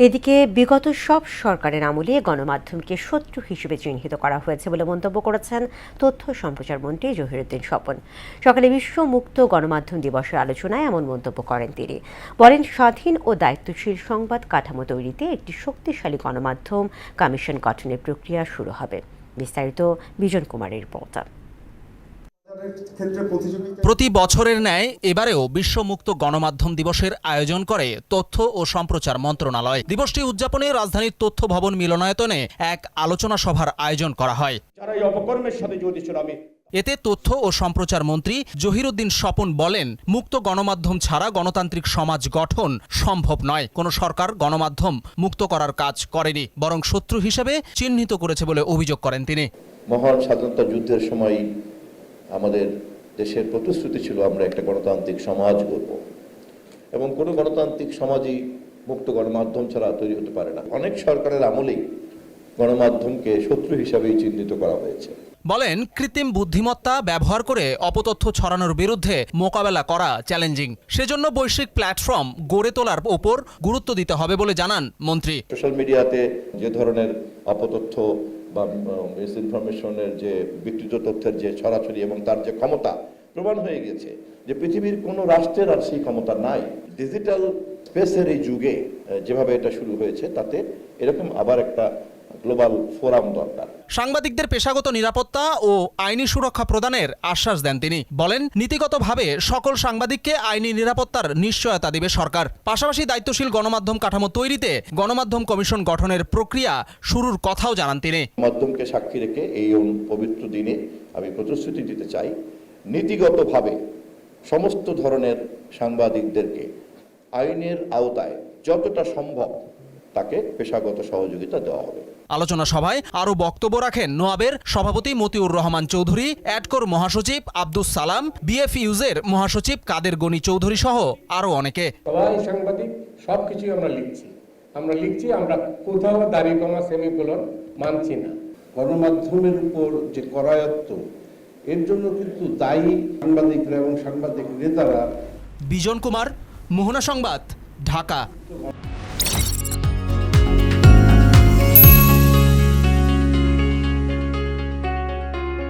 এদিকে বিগত সব সরকারের আমলে গণমাধ্যমকে শত্রু হিসেবে চিহ্নিত করা হয়েছে বলে মন্তব্য করেছেন তথ্য সম্প্রচার মন্ত্রী জহিরুদ্দিন স্বপন। সকালে বিশ্ব মুক্ত গণমাধ্যম দিবসের আলোচনায় এমন মন্তব্য করেন তিনি। বলেন, স্বাধীন ও দায়িত্বশীল সংবাদ কাঠামো তৈরিতে একটি শক্তিশালী গণমাধ্যম কমিশন গঠনের প্রক্রিয়া শুরু হবে। বিস্তারিত বিজন কুমারের রিপোর্ট। প্রতি বছরের ন্যায় এবারেও বিশ্ব মুক্ত গণমাধ্যম দিবসের আয়োজন করে তথ্য ও সম্প্রচার মন্ত্রণালয়। দিবসটি উদযাপনে রাজধানীর তথ্য ভবন মিলনায়তনে এক আলোচনা সভার আয়োজন করা হয়। এতে তথ্য ও সম্প্রচার মন্ত্রী জহিরুদ্দিন স্বপন বলেন, মুক্ত গণমাধ্যম ছাড়া গণতান্ত্রিক সমাজ গঠন সম্ভব নয়। কোনো সরকার গণমাধ্যম মুক্ত করার কাজ করেনি, বরং শত্রু হিসেবে চিহ্নিত করেছে বলে অভিযোগ করেন তিনি। মহান স্বাধীনতা যুদ্ধের সময় আমাদের দেশের প্রতিশ্রুতি ছিল আমরা একটা গণতান্ত্রিক সমাজ গড়ব, এবং কোনো গণতান্ত্রিক সমাজই মুক্ত গণমাধ্যম ছাড়া তৈরি হতে পারে না। অনেক সরকারের আমলেই গণমাধ্যমকে শত্রু হিসাবেই চিহ্নিত করা হয়েছে। বলেন, কৃত্রিম বুদ্ধিমত্তা ব্যবহার করে অপতথ্য ছড়ানোর বিরুদ্ধে মোকাবেলা করা চ্যালেঞ্জিং। সেজন্য বৈশ্বিক প্ল্যাটফর্ম গড়ে তোলার ওপর গুরুত্ব দিতে হবে বলে জানান মন্ত্রী। সোশ্যাল মিডিয়াতে যে ধরনের অপতথ্য বা মিসইনফরমেশনের যে বিকৃত তথ্যের যে ছড়াছড়ি এবং তার যে ক্ষমতা প্রমাণ হয়ে গেছে যে পৃথিবীর কোনো রাষ্ট্রের আর সেই ক্ষমতা নাই। ডিজিটাল স্পেসের এই যুগে যেভাবে এটা শুরু হয়েছে, তাতে এরকম আবার একটা গ্লোবাল ফোরাম দরকার। সাংবাদিকদের পেশাগত নিরাপত্তা ও আইনি সুরক্ষা প্রদানের আশ্বাস দেন তিনি। বলেন, নীতিগতভাবে সকল সাংবাদিককে আইনি নিরাপত্তার নিশ্চয়তা দেবে সরকার। পাশাপাশি দায়িত্বশীল গণমাধ্যম কাঠামো তৈরিতে গণমাধ্যম কমিশন গঠনের প্রক্রিয়া শুরুর কথাও জানান তিনি। মাধ্যমকে সাক্ষী রেখে এই পবিত্র দিনে আমি প্রতিশ্রুতি দিতে চাই, নীতিগতভাবে সমস্ত ধরনের সাংবাদিকদেরকে আইনের আওতায় যতটা সম্ভব তাকে পেশাগত সহযোগিতা দেওয়া হবে। আলোচনা সভায় আরও বক্তব্য রাখেন নোয়াবের সভাপতি মতিউর রহমান চৌধুরী, অ্যাডকোর মহাসচিব আব্দুস সালাম, বিএফইউজের মহাসচিব কাদের গনি চৌধুরী সহ আরও অনেকে। সবাই সাংবাদিক, সবকিছু আমরা লিখছি, আমরা কোথাও দাবি কমা সেমিকোলন মানছি না। গণমাধ্যমের উপর যে করায়ত্ত, এর জন্য কিন্তু দায়ী সাংবাদিকরা এবং সাংবাদিক নেতারা। বিজন কুমার, মোহনা সংবাদ, ঢাকা।